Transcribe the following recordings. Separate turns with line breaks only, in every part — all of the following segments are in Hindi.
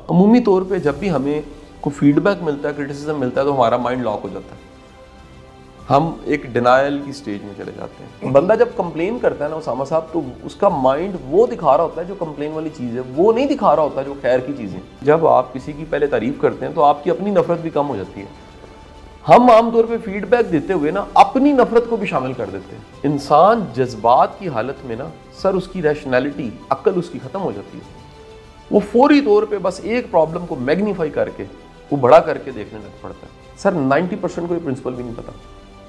अमूमी तौर पे जब भी हमें कोई फीडबैक मिलता है, क्रिटिसिज्म मिलता है, तो हमारा माइंड लॉक हो जाता है, हम एक डिनायल की स्टेज में चले जाते हैं। बंदा जब कंप्लेन करता है ना उसामा साहब, तो उसका माइंड वो दिखा रहा होता है जो कंप्लेन वाली चीज़ है, वो नहीं दिखा रहा होता जो खैर की चीज़ें। जब आप किसी की पहले तारीफ करते हैं तो आपकी अपनी नफरत भी कम हो जाती है। हम आमतौर पे फीडबैक देते हुए ना अपनी नफरत को भी शामिल कर देते हैं। इंसान जज्बात की हालत में ना सर उसकी रैशनैलिटी, अक्ल उसकी ख़त्म हो जाती है। वो फौरी तौर पे बस एक प्रॉब्लम को मैग्नीफाई करके, वो बड़ा करके देखने लग पड़ता है। सर 90% को ये प्रिंसिपल भी नहीं पता।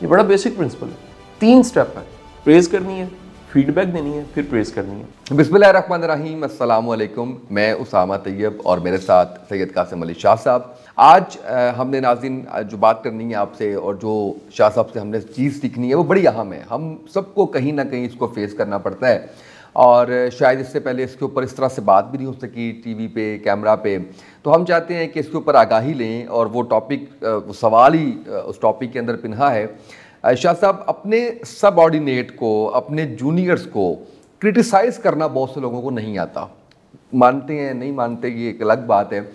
ये बड़ा बेसिक प्रिंसिपल है। 3 स्टेप है, प्रेज करनी है, फीडबैक देनी है, फिर प्रेज करनी है।
बिस्मिल्लाहिर्रहमानिर्रहीम, अस्सलाम वालेकुम। मैं उसामा तैयब और मेरे साथ सैयद कासिम अली शाह साहब। आज हमने नाज़रीन जो बात करनी है आपसे और जो शाह साहब से हमने चीज़ सीखनी है वो बड़ी अहम है। हम सबको कहीं ना कहीं इसको फेस करना पड़ता है और शायद इससे पहले इसके ऊपर इस तरह से बात भी नहीं हो सकी टीवी पे, कैमरा पे। तो हम चाहते हैं कि इसके ऊपर आगाही लें और वो टॉपिक, वो सवाल ही उस टॉपिक के अंदर पिन्हा है। शाह साहब, अपने सबऑर्डिनेट को, अपने जूनियर्स को क्रिटिसाइज़ करना बहुत से लोगों को नहीं आता। मानते हैं नहीं मानते, ये एक अलग बात है।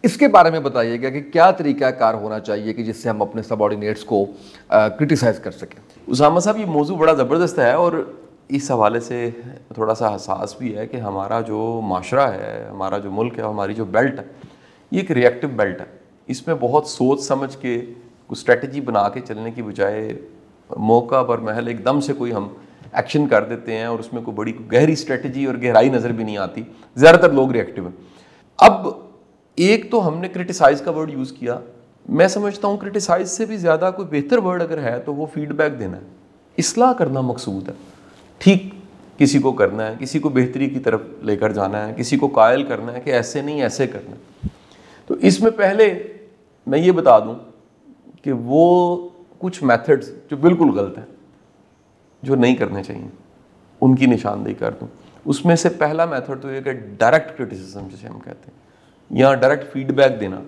इसके बारे में बताइएगा कि क्या तरीक़ाकार होना चाहिए कि जिससे हम अपने सबऑर्डिनेट्स को क्रिटिसाइज़ कर सकें।
उसामा साहब, ये मौजू बड़ा ज़बरदस्त है और इस हवाले से थोड़ा सा हसास भी है कि हमारा जो माशरा है, हमारा जो मुल्क है, हमारी जो बेल्ट है, ये एक रिएक्टिव बेल्ट है। इसमें बहुत सोच समझ के कुछ स्ट्रेटजी बना के चलने की बजाय मौका पर महल एकदम से कोई हम एक्शन कर देते हैं और उसमें कोई बड़ी गहरी स्ट्रेटजी और गहराई नज़र भी नहीं आती। ज़्यादातर लोग रिएक्टिव हैं। अब एक तो हमने क्रिटिसाइज़ का वर्ड यूज़ किया। मैं समझता हूँ क्रिटिसाइज़ से भी ज़्यादा कोई बेहतर वर्ड अगर है तो वो फीडबैक देना है, इस्लाह करना मकसूद है। ठीक किसी को करना है, किसी को बेहतरी की तरफ लेकर जाना है, किसी को कायल करना है कि ऐसे नहीं ऐसे करना है। तो इसमें पहले मैं ये बता दूं कि वो कुछ मेथड्स जो बिल्कुल गलत हैं, जो नहीं करने चाहिए, उनकी निशानदेही कर दूं। उसमें से पहला मेथड तो ये कि डायरेक्ट क्रिटिसिज्म जिसे हम कहते हैं, या डायरेक्ट फीडबैक देना।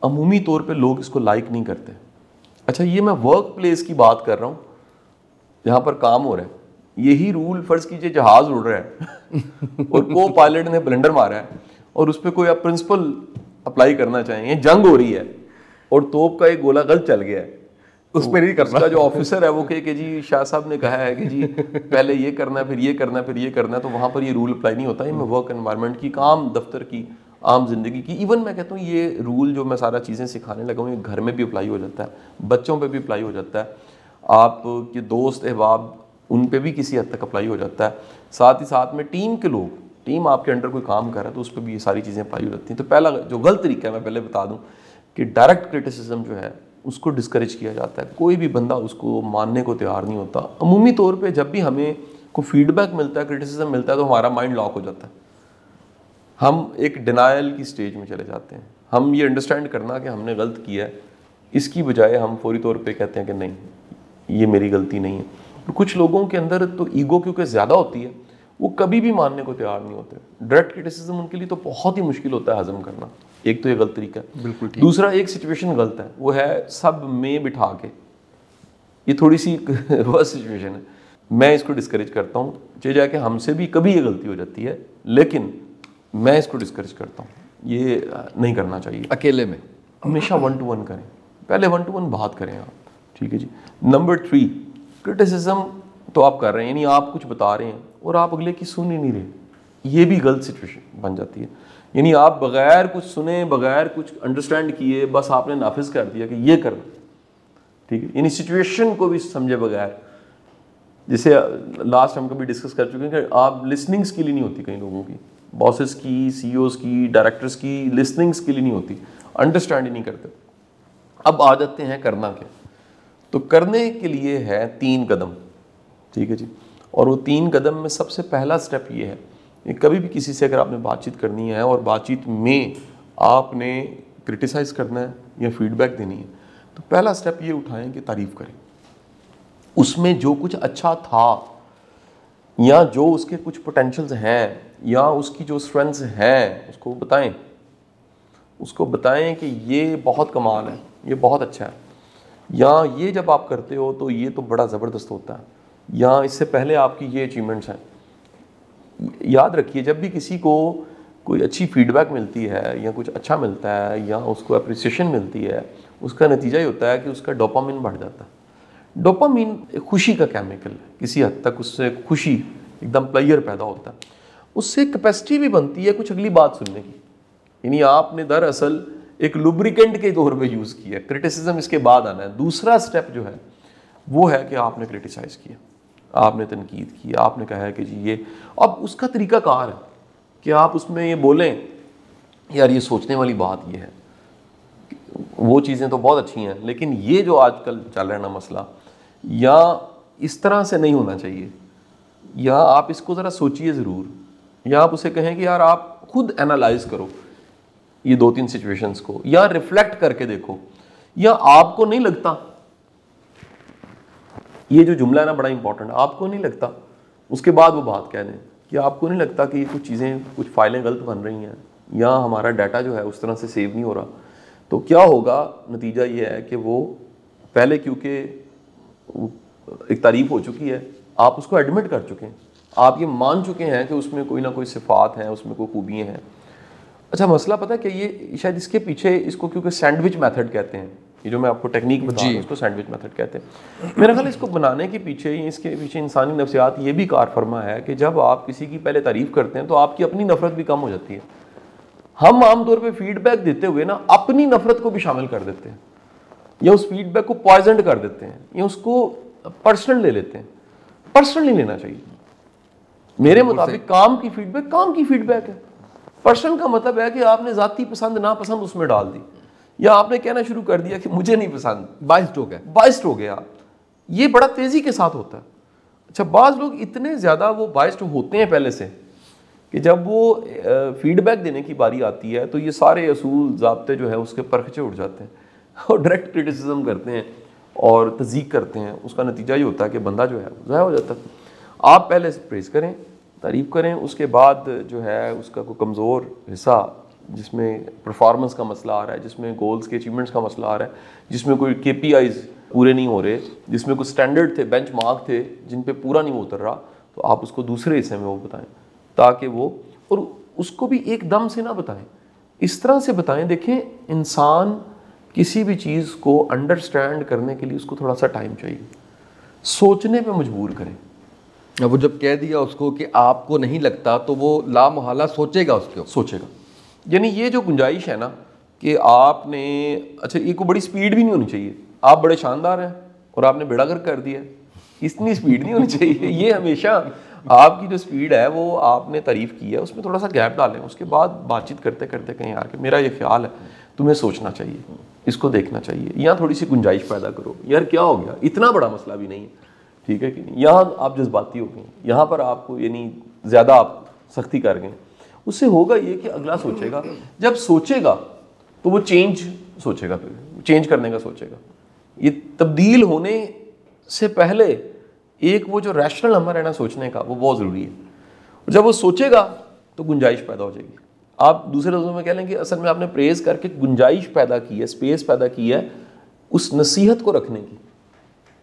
अमूमी तौर पे लोग इसको लाइक नहीं करते। अच्छा, ये मैं वर्क प्लेस की बात कर रहा हूँ, जहाँ पर काम हो रहा है। यही रूल, फर्ज कीजिए जहाज उड़ रहा है और को पायलट ने ब्लेंडर मारा है और उस पर कोई आप प्रिंसिपल अप्लाई करना चाहेंगे, जंग हो रही है और तोप का एक गोला गलत चल गया है, उस पर नहीं करना। उसका जो ऑफिसर है वो कहे कि जी शाह साहब ने कहा है कि जी पहले ये करना है, फिर ये करना है, फिर ये करना है, तो वहाँ पर ये रूल अप्लाई नहीं होता है। मैं वर्क एनवायरनमेंट की, काम दफ्तर की, आम जिंदगी की, इवन मैं कहता हूँ ये रूल जो मैं सारा चीज़ें सिखाने लगा हूँ, ये घर में भी अप्लाई हो जाता है, बच्चों पर भी अप्लाई हो जाता है, आपके दोस्त अहबाब उन पे भी किसी हद तक अप्लाई हो जाता है। साथ ही साथ में टीम के लोग, टीम आपके अंडर कोई काम कर रहा है तो उस पर भी ये सारी चीज़ें अप्लाई हो जाती हैं। तो पहला जो गलत तरीका है, मैं पहले बता दूं कि डायरेक्ट क्रिटिसिज्म जो है उसको डिस्करेज किया जाता है। कोई भी बंदा उसको मानने को तैयार नहीं होता। अमूमी तौर पर जब भी हमें कोई फीडबैक मिलता है, क्रिटिसिज्म मिलता है, तो हमारा माइंड लॉक हो जाता है, हम एक डिनायल की स्टेज में चले जाते हैं। हम ये अंडरस्टैंड करना कि हमने गलत किया है, इसकी बजाय हम फौरी तौर पर कहते हैं कि नहीं, ये मेरी गलती नहीं है। तो कुछ लोगों के अंदर तो ईगो क्योंकि ज़्यादा होती है, वो कभी भी मानने को तैयार नहीं होते। डायरेक्ट क्रिटिसिज्म उनके लिए तो बहुत ही मुश्किल होता है हजम करना। एक तो ये गलत तरीका है।
बिल्कुल ठीक।
दूसरा, एक सिचुएशन गलत है, वो है सब में बिठा के। ये थोड़ी सी वर्स्ट सिचुएशन है, मैं इसको डिस्करेज करता हूँ। चाहे जाके हमसे भी कभी ये गलती हो जाती है, लेकिन मैं इसको डिस्करेज करता हूँ, ये नहीं करना चाहिए।
अकेले में
हमेशा 1 to 1 करें, पहले 1 to 1 बात करें आप, ठीक है जी। नंबर 3, क्रिटिसिज्म तो आप कर रहे हैं, यानी आप कुछ बता रहे हैं और आप अगले की सुन ही नहीं रहे, ये भी गलत सिचुएशन बन जाती है। यानी आप बगैर कुछ सुने, बगैर कुछ अंडरस्टैंड किए, बस आपने नाफिज कर दिया कि ये करना, ठीक है। यानी सिचुएशन को भी समझे बगैर, जिसे लास्ट हम कभी डिस्कस कर चुके हैं कि आप लिसनिंग स्किल ही नहीं होती कई लोगों की, बॉसेस की, सीईओज की, डायरेक्टर्स की लिसनिंग स्किल ही नहीं होती, अंडरस्टैंड ही नहीं करते। अब आ जाते हैं करना क्या। तो करने के लिए है 3 कदम, ठीक है जी। और वो 3 कदम में सबसे पहला स्टेप ये है कि कभी भी किसी से अगर आपने बातचीत करनी है और बातचीत में आपने क्रिटिसाइज़ करना है या फीडबैक देनी है, तो पहला स्टेप ये उठाएं कि तारीफ़ करें। उसमें जो कुछ अच्छा था या जो उसके कुछ पोटेंशियल्स हैं या उसकी जो स्ट्रेंथ्स हैं उसको बताएं। उसको बताएं कि ये बहुत कमाल है, ये बहुत अच्छा है, या ये जब आप करते हो तो ये तो बड़ा ज़बरदस्त होता है, या इससे पहले आपकी ये अचीवमेंट्स हैं। याद रखिए, जब भी किसी को कोई अच्छी फीडबैक मिलती है या कुछ अच्छा मिलता है या उसको अप्रिसिएशन मिलती है, उसका नतीजा ये होता है कि उसका डोपामिन बढ़ जाता है। डोपामिन एक खुशी का केमिकल है, किसी हद तक उससे खुशी, एकदम प्लेजर पैदा होता है। उससे कैपेसिटी भी बनती है कुछ अगली बात सुनने की। यानी आपने दरअसल एक लुब्रिकेंट के तौर पे यूज़ किया, क्रिटिसिज्म इसके बाद आना है। दूसरा स्टेप जो है वो है कि आपने क्रिटिसाइज़ किया, आपने तनकीद की, आपने कहा है कि जी ये, अब उसका तरीकाकार है कि आप उसमें ये बोलें यार ये सोचने वाली बात ये है, वो चीज़ें तो बहुत अच्छी हैं लेकिन ये जो आजकल चल रहा है ना मसला, या इस तरह से नहीं होना चाहिए, या आप इसको ज़रा सोचिए ज़रूर, या आप उसे कहें कि यार आप खुद एनालाइज करो ये 2-3 सिचुएशंस को, या रिफ्लेक्ट करके देखो, या आपको नहीं लगता, ये जो जुमला है ना बड़ा इंपॉर्टेंट, आपको नहीं लगता, उसके बाद वो बात कह दें कि आपको नहीं लगता कि ये कुछ चीज़ें, कुछ फाइलें गलत बन रही हैं या हमारा डाटा जो है उस तरह से सेव नहीं हो रहा। तो क्या होगा, नतीजा ये है कि वो पहले, क्योंकि एक तारीफ हो चुकी है, आप उसको एडमिट कर चुके हैं, आप ये मान चुके हैं कि उसमें कोई ना कोई सिफात हैं, उसमें कोई खूबियाँ हैं। अच्छा मसला पता है कि ये शायद इसके पीछे, इसको क्योंकि सैंडविच मेथड कहते हैं, ये जो मैं आपको टेक्निक बता रहा हूँ इसको सैंडविच मेथड कहते हैं। मेरा ख्याल इसको बनाने के पीछे, इसके पीछे इंसानी नफ्सियात ये भी कार फरमा है कि जब आप किसी की पहले तारीफ करते हैं तो आपकी अपनी नफरत भी कम हो जाती है। हम आमतौर पे फीडबैक देते हुए ना अपनी नफरत को भी शामिल कर देते हैं, या उस फीडबैक को पॉइजन कर देते हैं, या उसको पर्सनल ले लेते हैं। पर्सनल नहीं लेना चाहिए मेरे मुताबिक। काम की फीडबैक काम की फीडबैक है। पर्सनल का मतलब है कि आपने जाती पसंद नापसंद उसमें डाल दी, या आपने कहना शुरू कर दिया कि मुझे नहीं पसंद,
बाइस्ड हो गए,
बाइस्ड हो गया। ये बड़ा तेजी के साथ होता है। अच्छा, बाज़ लोग इतने ज़्यादा वो बाइस्ड होते हैं पहले से कि जब वो फीडबैक देने की बारी आती है तो ये सारे असूल ज़ाब्ते जो है उसके परखचे उठ जाते हैं और डायरेक्ट क्रिटिसिज्म करते हैं और तज़ीक करते हैं। उसका नतीजा ये होता है कि बंदा जो है ज़ाया हो जाता है। आप पहले से प्रेज़ करें, तारीफ़ करें, उसके बाद जो है उसका कोई कमज़ोर हिस्सा जिसमें परफॉर्मेंस का मसला आ रहा है, जिसमें गोल्स के अचीवमेंट्स का मसला आ रहा है, जिसमें कोई KPIs पूरे नहीं हो रहे, जिसमें कुछ स्टैंडर्ड थे, बेंच मार्क थे जिन पे पूरा नहीं उतर रहा, तो आप उसको दूसरे हिस्से में वो बताएं ताकि वो, और उसको भी एकदम से ना बताएं, इस तरह से बताएं। देखें, इंसान किसी भी चीज़ को अंडरस्टैंड करने के लिए उसको थोड़ा सा टाइम चाहिए, सोचने पे मजबूर करें।
अब वो जब कह दिया उसको कि आपको नहीं लगता तो वो लामहला सोचेगा, उसको
सोचेगा। यानी ये जो गुंजाइश है ना कि आपने, अच्छा ये को बड़ी स्पीड भी नहीं होनी चाहिए, आप बड़े शानदार हैं और आपने बेड़ा गर्क कर दिया, इतनी स्पीड नहीं होनी चाहिए। ये हमेशा आपकी जो स्पीड है वो आपने तारीफ़ की है उसमें थोड़ा सा गैप डालें, उसके बाद बातचीत करते करते कहीं यार कि मेरा ये ख्याल है, तुम्हें सोचना चाहिए, इसको देखना चाहिए, या थोड़ी सी गुंजाइश पैदा करो, यार क्या हो गया, इतना बड़ा मसला भी नहीं है, ठीक है कि नहीं। यहाँ आप जज्बाती हो गए, यहाँ पर आपको यानी ज़्यादा आप सख्ती कर गए, उससे होगा ये कि अगला सोचेगा, जब सोचेगा तो वो चेंज सोचेगा, फिर चेंज करने का सोचेगा। ये तब्दील होने से पहले एक वो जो रैशनल नंबर है ना सोचने का, वो बहुत ज़रूरी है। और जब वो सोचेगा तो गुंजाइश पैदा हो जाएगी। आप दूसरे लफ्ज़ों में कह लें कि असल में आपने प्रेज करके गुंजाइश पैदा की है, स्पेस पैदा की है उस नसीहत को रखने की।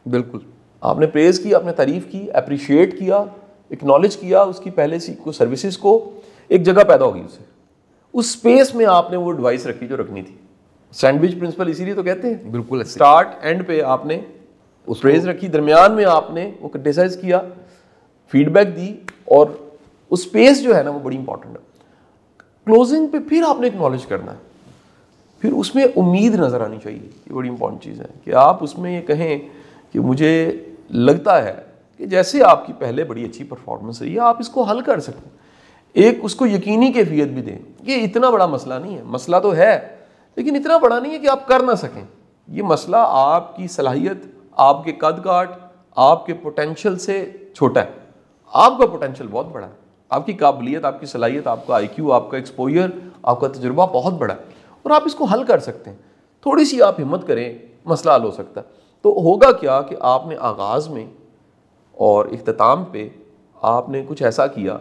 बिल्कुल,
आपने प्रेज की, आपने तारीफ़ की, अप्रिशिएट किया, एक्नॉलेज किया, उसकी पहले सी को सर्विसेज को, एक जगह पैदा होगी उससे, उस स्पेस में आपने वो एडवाइस रखी जो रखनी थी। सैंडविच प्रिंसिपल इसीलिए तो कहते हैं,
बिल्कुल
स्टार्ट एंड पे आपने उस प्रेज रखी, दरमियान में आपने वो क्रिटिसाइज किया, फीडबैक दी, और उस स्पेस जो है ना वो बड़ी इंपॉर्टेंट है। क्लोजिंग पे फिर आपने एक्नॉलेज करना है, फिर उसमें उम्मीद नज़र आनी चाहिए। ये बड़ी इंपॉर्टेंट चीज़ है कि आप उसमें ये कहें कि मुझे लगता है कि जैसे आपकी पहले बड़ी अच्छी परफॉर्मेंस रही है, आप इसको हल कर सकते हैं। एक उसको यकीनी कैफियत भी दें कि इतना बड़ा मसला नहीं है, मसला तो है लेकिन इतना बड़ा नहीं है कि आप कर ना सकें। ये मसला आपकी सलाहियत, आपके कद काट, आपके पोटेंशियल से छोटा है। आपका पोटेंशियल बहुत बड़ा है, आपकी काबिलियत, आपकी सलाहियत, आपका IQ, आपका एक्सपोजर, आपका तजुर्बा बहुत बड़ा है और आप इसको हल कर सकते हैं। थोड़ी सी आप हिम्मत करें, मसला हल हो सकता है। तो होगा क्या कि आपने आगाज़ में और इख्तिताम पे आपने कुछ ऐसा किया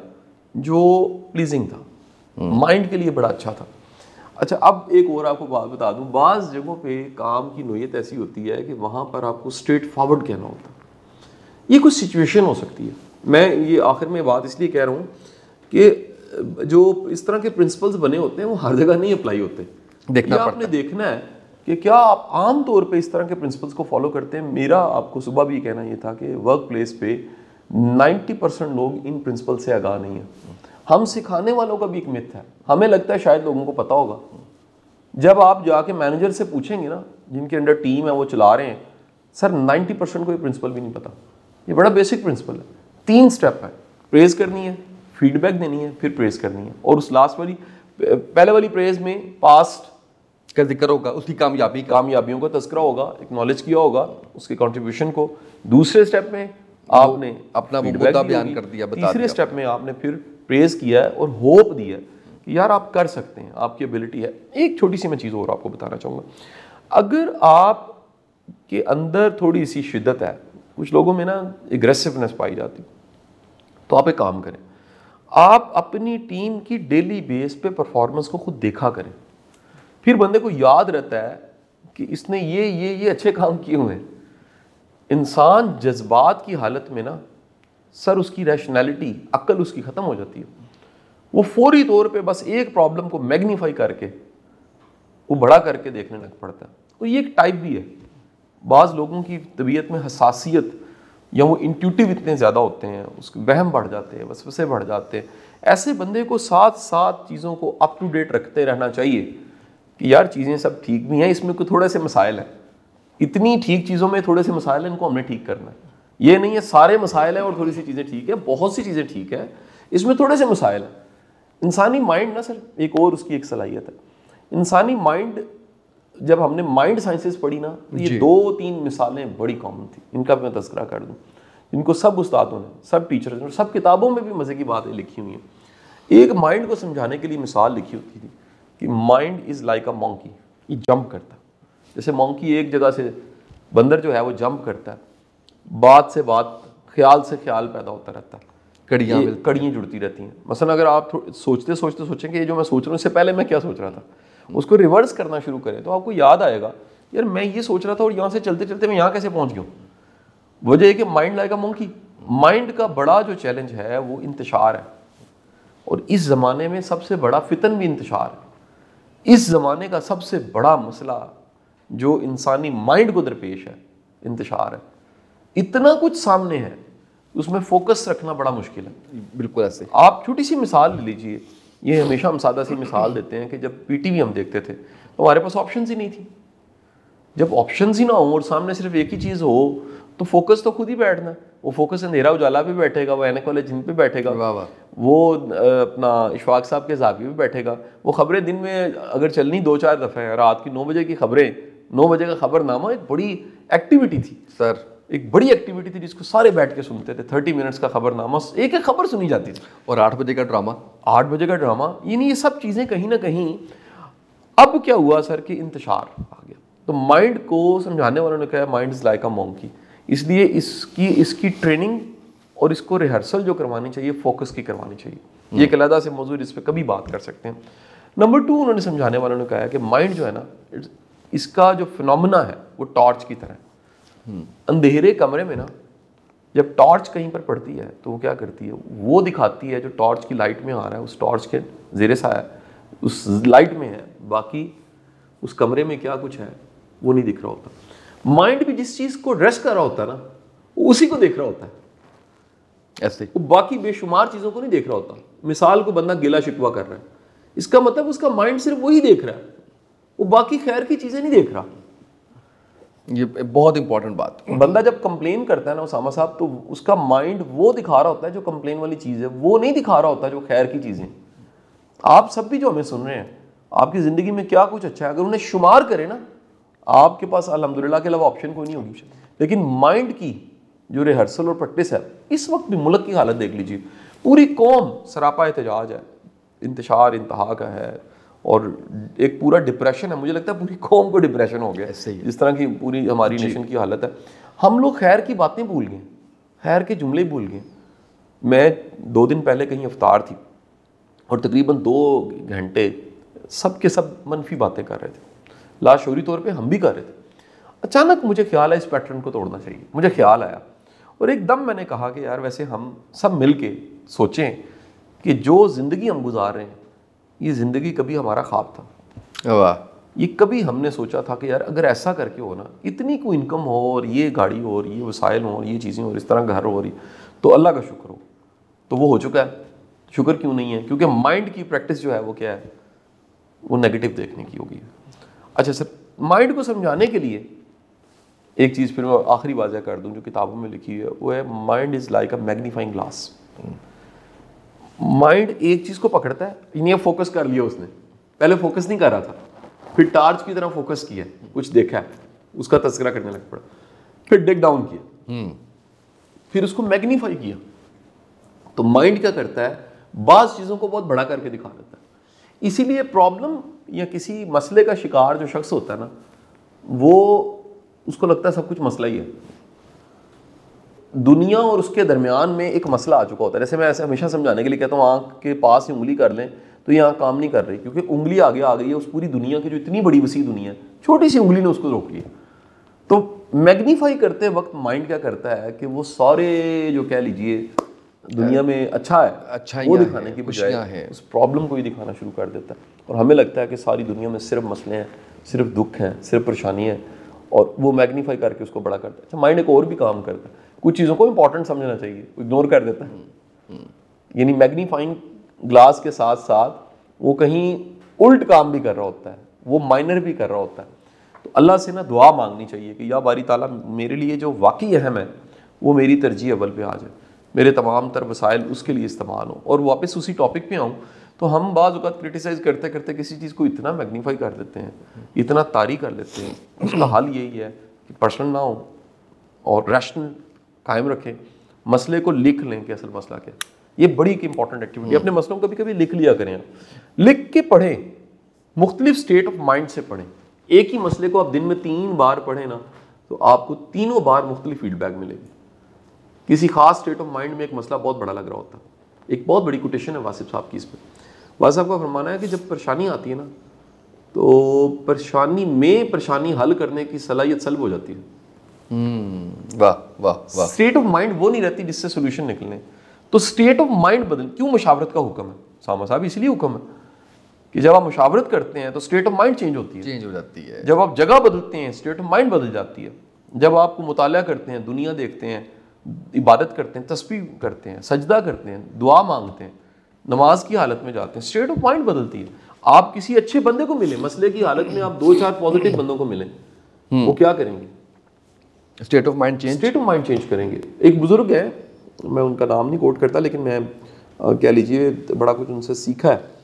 जो प्लीजिंग था, माइंड के लिए बड़ा अच्छा था। अच्छा, अब एक और आपको बात बता दूं, बाज़ जगहों पे काम की नोयत ऐसी होती है कि वहाँ पर आपको स्ट्रेट फॉरवर्ड कहना होता है। ये कुछ सिचुएशन हो सकती है। मैं ये आखिर में बात इसलिए कह रहा हूँ कि जो इस तरह के प्रिंसिपल्स बने होते हैं वो हर जगह नहीं अप्लाई होते।
देखना
ये आपने देखना है कि क्या आप आम तौर पे इस तरह के प्रिंसिपल्स को फॉलो करते हैं। मेरा आपको सुबह भी कहना ये था कि वर्क प्लेस पे 90% लोग इन प्रिंसिपल से आगाह नहीं है। हम सिखाने वालों का भी एक मिथ है, हमें लगता है शायद लोगों को पता होगा। जब आप जाके मैनेजर से पूछेंगे ना, जिनके अंडर टीम है वो चला रहे हैं, सर 90% को ये प्रिंसिपल भी नहीं पता। ये बड़ा बेसिक प्रिंसिपल है। 3 स्टेप है, प्रेज करनी है, फीडबैक देनी है, फिर प्रेज करनी है। और उस लास्ट वाली, पहले वाली प्रेज में पास्ट
का जिक्र होगा, उसकी
कामयाबियों का तस्करा होगा, एक्नॉलेज किया होगा उसके कंट्रीब्यूशन को। दूसरे स्टेप में आपने
अपना मुद्दा बयान कर दिया, बता
तीसरे स्टेप में आपने फिर प्रेज किया है और होप दिया है कि यार आप कर सकते हैं, आपकी एबिलिटी है। एक छोटी सी मैं चीज़ और आपको बताना चाहूँगा, अगर आप के अंदर थोड़ी सी शिद्दत है, कुछ लोगों में ना एग्रेसिवनेस पाई जाती, तो आप एक काम करें, आप अपनी टीम की डेली बेस पे परफॉर्मेंस को खुद देखा करें। फिर बंदे को याद रहता है कि इसने ये अच्छे काम किए हुए हैं। इंसान जज्बात की हालत में ना सर उसकी रैशनैलिटी, अक्ल उसकी ख़त्म हो जाती है। वो फौरी तौर पे बस एक प्रॉब्लम को मैग्नीफाई करके वो बड़ा करके देखने लग पड़ता है। तो ये एक टाइप भी है। बाज़ लोगों की तबीयत में हसासियत या वो इंट्यूटिव इतने ज़्यादा होते हैं, उसके वहम बढ़ जाते हैं, वसवसे बढ़ जाते हैं। ऐसे बंदे को साथ साथ चीज़ों को अप टू डेट रखते रहना चाहिए कि यार चीज़ें सब ठीक भी हैं, इसमें कोई थोड़े से मसाइल हैं, इतनी ठीक चीज़ों में थोड़े से मसाइल हैं, इनको हमने ठीक करना है। ये नहीं है सारे मसाइल हैं और थोड़ी सी चीज़ें ठीक है, बहुत सी चीज़ें ठीक है, इसमें थोड़े से मसाइल हैं। इंसानी माइंड ना सर, एक और उसकी एक सलाहियत है, इंसानी माइंड, जब हमने माइंड साइंसेस पढ़ी ना, तो ये 2-3 मिसालें बड़ी कॉमन थी, इनका मैं तज़किरा कर दूं, इनको सब उस्तादों ने, सब टीचर्स ने, सब किताबों में भी मज़े की बातें लिखी हुई हैं। एक माइंड को समझाने के लिए मिसाल लिखी होती थी कि mind is like a monkey, ये जंप करता है। जैसे मंकी एक जगह से, बंदर जो है वो जंप करता है, बात से बात, ख्याल से ख्याल पैदा होता रहता है, कड़ियाँ जुड़ती रहती हैं। मसलन अगर आप सोचते सोचें कि ये जो मैं सोच रहा हूँ इससे पहले मैं क्या सोच रहा था, उसको रिवर्स करना शुरू करें तो आपको याद आएगा यार मैं ये सोच रहा था और यहाँ से चलते चलते मैं यहाँ कैसे पहुँच गया। वजह है कि mind like a monkey. Mind का बड़ा जो चैलेंज है वो इंतशार है, और इस ज़माने में सबसे बड़ा फितन भी इंतशार है। इस ज़माने का सबसे बड़ा मसला जो इंसानी माइंड को दरपेश है, इंतशार है। इतना कुछ सामने है, उसमें फोकस रखना बड़ा मुश्किल है।
बिल्कुल ऐसे।
आप छोटी सी मिसाल ले लीजिए, ये हमेशा हम सादा सी मिसाल देते हैं कि जब पीटीवी हम देखते थे तो हमारे पास ऑप्शंस ही नहीं थी। जब ऑप्शंस ही ना हो और सामने सिर्फ एक ही चीज़ हो तो फोकस तो खुद ही बैठना है। वो फोकस अंधेरा उजाला पे बैठेगा, वो ऐनक वाले जिन पे बैठेगा, वो अपना इशफाक साहब के ज़ावी पे बैठेगा। वो खबरें दिन में अगर चलनी 2-4 दफ़े, रात की 9 बजे की खबरें, 9 बजे का खबरनामा एक बड़ी एक्टिविटी थी सर, एक बड़ी एक्टिविटी थी जिसको सारे बैठ के सुनते थे। 30 मिनट्स का खबरनामा, एक एक खबर सुनी जाती थी।
और 8 बजे का ड्रामा,
8 बजे का ड्रामा, ये सब चीज़ें कहीं ना कहीं अब क्या हुआ सर कि इंतशार आ गया। तो माइंड को समझाने वालों ने कहा mind is like a monkey, इसलिए इसकी ट्रेनिंग और इसको रिहर्सल जो करवानी चाहिए फोकस की करवानी चाहिए। ये एक अलग से मौजूद, इस पर कभी बात कर सकते हैं। नंबर 2 उन्होंने समझाने वालों ने कहा है कि माइंड जो है ना, इसका जो फिनोमेना है वो टॉर्च की तरह है। अंधेरे कमरे में ना जब टॉर्च कहीं पर पड़ती है तो वो क्या करती है, वो दिखाती है जो टॉर्च की लाइट में आ रहा है, उस टॉर्च के ज़ेरे साया उस लाइट में है, बाकी उस कमरे में क्या कुछ है वो नहीं दिख रहा होता। माइंड भी जिस चीज़ को एड्रेस कर रहा होता है ना, वो उसी को देख रहा होता है, ऐसे वो बाकी बेशुमार चीज़ों को नहीं देख रहा होता। मिसाल को बंदा गिला शिकवा कर रहा है, इसका मतलब उसका माइंड सिर्फ वही देख रहा है, वो बाकी खैर की चीज़ें नहीं देख रहा।
ये बहुत इंपॉर्टेंट बात।
बंदा जब कंप्लेन करता है ना उसामा साहब, तो उसका माइंड वो दिखा रहा होता है जो कंप्लेन वाली चीज़ है, वो नहीं दिखा रहा होता जो खैर की चीज़ें। आप सब भी जो हमें सुन रहे हैं, आपकी ज़िंदगी में क्या कुछ अच्छा है, अगर उन्हें शुमार करें ना, आपके पास अल्हम्दुलिल्लाह के अलावा ऑप्शन कोई नहीं होगी। लेकिन माइंड की जो रिहर्सल और प्रैक्टिस है, इस वक्त भी मुल्क की हालत देख लीजिए, पूरी कौम सरापा एहतजाज है, इंतशार इंतहा का है, और एक पूरा डिप्रेशन है। मुझे लगता है पूरी कौम को डिप्रेशन हो गया जिस तरह की पूरी हमारी नेशन की हालत है। हम लोग खैर की बातें भूल गए, खैर के जुमले भूल गए। मैं 2 दिन पहले कहीं इफ्तार थी और तकरीबन 2 घंटे सब के सब मनफी बातें कर रहे थे, लाशूरी तौर पे हम भी कर रहे थे। अचानक मुझे ख्याल आया इस पैटर्न को तोड़ना चाहिए, मुझे ख्याल आया और एकदम मैंने कहा कि यार वैसे हम सब मिल के सोचें कि जो ज़िंदगी हम गुजार रहे हैं ये ज़िंदगी कभी हमारा ख्वाब था।
वाह।
ये कभी हमने सोचा था कि यार अगर ऐसा करके हो ना, इतनी कोई इनकम हो और ये गाड़ी हो और ये वसाइल हो और ये चीज़ें हो और इस तरह घर हो रही, तो अल्लाह का शुक्र हो। तो वो हो चुका है। शुक्र क्यों नहीं है? क्योंकि माइंड की प्रैक्टिस जो है वो क्या है, वो नेगेटिव देखने की होगी। अच्छा सर, माइंड को समझाने के लिए एक चीज़ फिर मैं आखिरी वाज़ह कर दूं जो किताबों में लिखी है, वो है mind is like a magnifying glass. Mind एक चीज़ को पकड़ता है, इन्हें फोकस कर लिया उसने, पहले फोकस नहीं कर रहा था, फिर टार्च की तरह फोकस किया, कुछ देखा, उसका तस्करा करने लग पड़ा, फिर डिग डाउन किया, फिर उसको मैग्नीफाई किया। तो माइंड क्या करता है, बाज़ चीज़ों को बहुत बड़ा करके दिखा देता है। इसीलिए प्रॉब्लम या किसी मसले का शिकार जो शख्स होता है ना, वो उसको लगता है सब कुछ मसला ही है। दुनिया और उसके दरमियान में एक मसला आ चुका होता है। जैसे मैं ऐसे हमेशा समझाने के लिए कहता हूँ, आँख के पास ही उंगली कर लें तो ये आँख काम नहीं कर रही, क्योंकि उंगली आगे आ गई है उस पूरी दुनिया की जो इतनी बड़ी वसी दुनिया है, छोटी सी उंगली ने उसको रोक लिया। तो मैग्नीफाई करते वक्त माइंड क्या करता है कि वो सारे जो कह लीजिए दुनिया में अच्छा है वो दिखाने की बजाय उस प्रॉब्लम को ही दिखाना शुरू कर देता है। और हमें लगता है कि सारी दुनिया में सिर्फ मसले हैं, सिर्फ दुख हैं, सिर्फ परेशानी है, और वो मैग्नीफाई करके उसको बड़ा करता है। अच्छा, माइंड एक और भी काम करता है, कुछ चीज़ों को इंपॉर्टेंट समझना चाहिए, इग्नोर कर देता है। यानी मैग्नीफाइंग ग्लास के साथ साथ वो कहीं उल्ट काम भी कर रहा होता है, वो माइनर भी कर रहा होता है। तो अल्लाह से ना दुआ मांगनी चाहिए कि या बारी ताला मेरे लिए जो वाकई अहम है वो मेरी तरजीह अव्वल पे आ जाए, मेरे तमाम तर वसाइल उसके लिए इस्तेमाल हो। और वापस उसी टॉपिक पे आऊँ तो हम बाज़ औक़ात क्रिटिसाइज़ करते करते किसी चीज़ को इतना मैग्नीफाई कर देते हैं, इतना तारी कर लेते हैं। उसका हल यही है कि पर्सनल ना हो और रैशनल कायम रखें, मसले को लिख लें कि असल मसला क्या है। ये बड़ी एक इंपॉर्टेंट एक्टिविटी, अपने मसलों को कभी कभी लिख लिया करें, लिख के पढ़ें, मुख्तलिफ स्टेट ऑफ माइंड से पढ़ें। एक ही मसले को आप दिन में 3 बार पढ़ें ना, तो आपको तीनों बार मुख्तलिफ फीडबैक मिलेगी। किसी खास स्टेट ऑफ माइंड में एक मसला बहुत बड़ा लग रहा होता है। एक बहुत बड़ी कोटेशन है वासिफ साहब की इस पर। वासिफ साहब का फरमाना है कि जब परेशानी आती है ना, तो परेशानी में परेशानी हल करने की सलाहियत सल्ब हो जाती है।
वाह वाह वाह।
स्टेट ऑफ माइंड वो नहीं रहती जिससे सोल्यूशन निकलने। तो स्टेट ऑफ माइंड बदल, क्यों मुशावरत का हुक्म है सामा साहब? इसलिए हुक्म है कि जब आप मुशावरत करते हैं तो स्टेट ऑफ माइंड चेंज होती है,
चेंज हो जाती है।
जब आप जगह बदलते हैं स्टेट ऑफ माइंड बदल जाती है। जब आप मुताला करते हैं, दुनिया देखते हैं, इबादत करते हैं, तस्बीह करते हैं, सजदा करते हैं, दुआ मांगते हैं, नमाज की हालत में जाते हैं, स्टेट ऑफ माइंड बदलती है। आप किसी अच्छे बंदे को मिले, मसले की हालत में आप 2-4 पॉजिटिव बंदों को मिले, वो क्या करेंगे?
State of mind change,
state of mind change करेंगे। एक बुजुर्ग है, मैं उनका नाम नहीं कोट करता, लेकिन मैं कह लीजिए बड़ा कुछ उनसे सीखा है।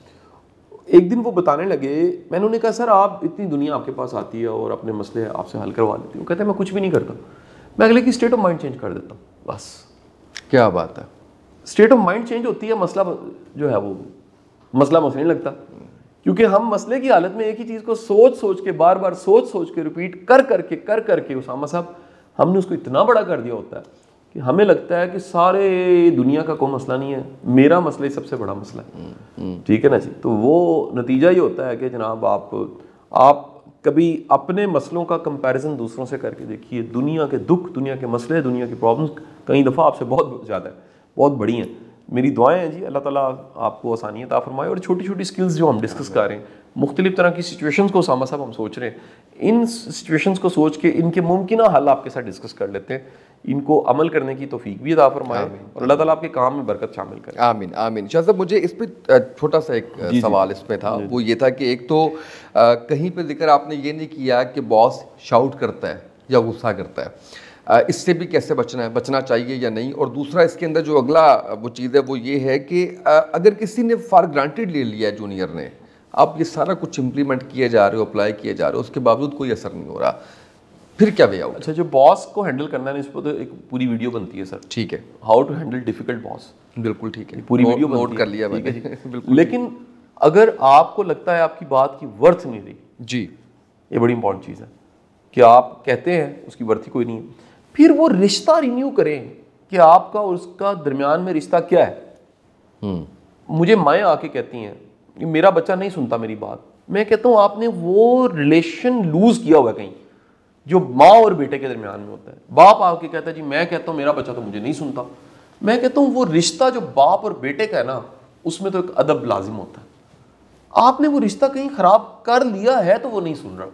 एक दिन वो बताने लगे, मैंने उन्हें कहा सर आप इतनी दुनिया आपके पास आती है और अपने मसले आपसे हल करवा लेती हूँ। कहते हैं मैं कुछ भी नहीं करता, मैं अगले की स्टेट ऑफ माइंड चेंज कर देता हूँ बस।
क्या बात है।
स्टेट ऑफ माइंड चेंज होती है, मसला जो है वो मसला नहीं लगता, क्योंकि हम मसले की हालत में एक ही चीज़ को सोच सोच के बार बार सोच के रिपीट कर करके उसामा साहब हमने उसको इतना बड़ा कर दिया होता है कि हमें लगता है कि सारे दुनिया का कोई मसला नहीं है, मेरा मसला ही सबसे बड़ा मसला है। ठीक है ना जी? तो वो नतीजा ये होता है कि जनाब आप कभी अपने मसलों का कंपैरिजन दूसरों से करके देखिए। दुनिया के दुख, दुनिया के मसले, दुनिया की प्रॉब्लम्स कई दफ़ा आपसे बहुत ज़्यादा है, बहुत बड़ी हैं। मेरी दुआएं हैं जी, अल्लाह ताला आपको आसानी अता फरमाए। और छोटी छोटी स्किल्स जो हम डिस्कस कर रहे हैं, मुख्तलिफ तरह की सिचुएशंस को सामा साहब हम सोच रहे हैं, इन सिचुएशंस को सोच के इनके मुमकिन हल आपके साथ डिस्कस कर लेते हैं। इनको अमल करने की तौफीक भी अता फरमाए और अल्लाह ताला आपके काम में बरकत शामिल करे।
आमीन आमीन। शाह साहब, मुझे इस पे छोटा सा एक सवाल इसमें था, वो ये था कि एक तो कहीं पे जिक्र आपने ये नहीं किया कि बॉस शाउट करता है या गुस्सा करता है, इससे भी कैसे बचना चाहिए या नहीं। और दूसरा इसके अंदर जो अगला वो चीज़ है वो ये है कि अगर किसी ने फॉर ग्रांटेड ले लिया है जूनियर ने, आप ये सारा कुछ इम्प्लीमेंट किए जा रहे हो, अप्लाई किए जा रहे हो, उसके बावजूद कोई असर नहीं हो रहा, फिर क्या वे आउट?
अच्छा, जो बॉस को हैंडल करना है इस पर तो एक पूरी वीडियो बनती है सर।
ठीक है,
how to handle difficult boss.
बिल्कुल ठीक है,
पूरी वीडियो
नोट कर लिया मैंने।
बिल्कुल। लेकिन अगर आपको लगता है आपकी बात की वर्थ नहीं रही
जी,
ये बड़ी इंपॉर्टेंट चीज़ है कि आप कहते हैं उसकी वर्थ ही कोई नहीं है, फिर वो रिश्ता रिन्यू करें कि आपका और उसका दरमियान में रिश्ता क्या है। मुझे माएँ आके कहती हैं कि मेरा बच्चा नहीं सुनता मेरी बात। मैं कहता हूँ आपने वो रिलेशन लूज किया हुआ है कहीं, जो माँ और बेटे के दरमियान में होता है। बाप आके कहता है जी मैं कहता हूँ मेरा बच्चा तो मुझे नहीं सुनता। मैं कहता हूँ वो रिश्ता जो बाप और बेटे का है ना, उसमें तो एक अदब लाजिम होता है। आपने वो रिश्ता कहीं ख़राब कर लिया है तो वो नहीं सुन रहा।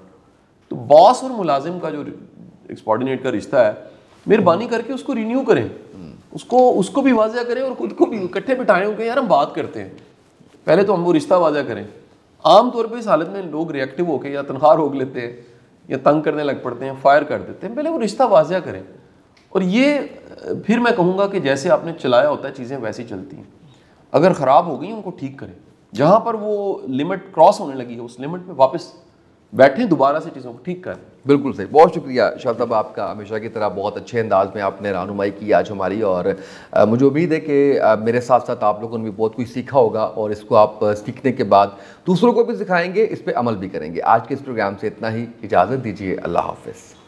तो बॉस और मुलाजिम का जो एक्सपॉर्डिनेट का रिश्ता है, मेहरबानी करके उसको रिन्यू करें, उसको भी वाज़ा करें और ख़ुद को भी इकट्ठे बिठाएं कि यार हम बात करते हैं। पहले तो हम वो रिश्ता वाज़ा करें। आम तौर पे इस हालत में लोग रिएक्टिव होकर या तनख्वाह रोक लेते हैं या तंग करने लग पड़ते हैं, फायर कर देते हैं। पहले वो रिश्ता वाज़ा करें। और ये फिर मैं कहूँगा कि जैसे आपने चलाया होता है चीज़ें वैसी चलती हैं। अगर ख़राब हो गई उनको ठीक करें, जहाँ पर वो लिमिट क्रॉस होने लगी है उस लिमिट में वापस बैठें, दोबारा से चीज़ों को ठीक करें।
बिल्कुल सही, बहुत शुक्रिया शाह साहब आपका। हमेशा की तरह बहुत अच्छे अंदाज में आपने रहनुमाई की आज हमारी, और मुझे उम्मीद है कि मेरे साथ साथ आप लोगों ने भी बहुत कुछ सीखा होगा और इसको आप सीखने के बाद दूसरों को भी सिखाएंगे, इस पर अमल भी करेंगे। आज के इस प्रोग्राम से इतना ही, इजाज़त दीजिए, अल्लाह हाफ़िज़।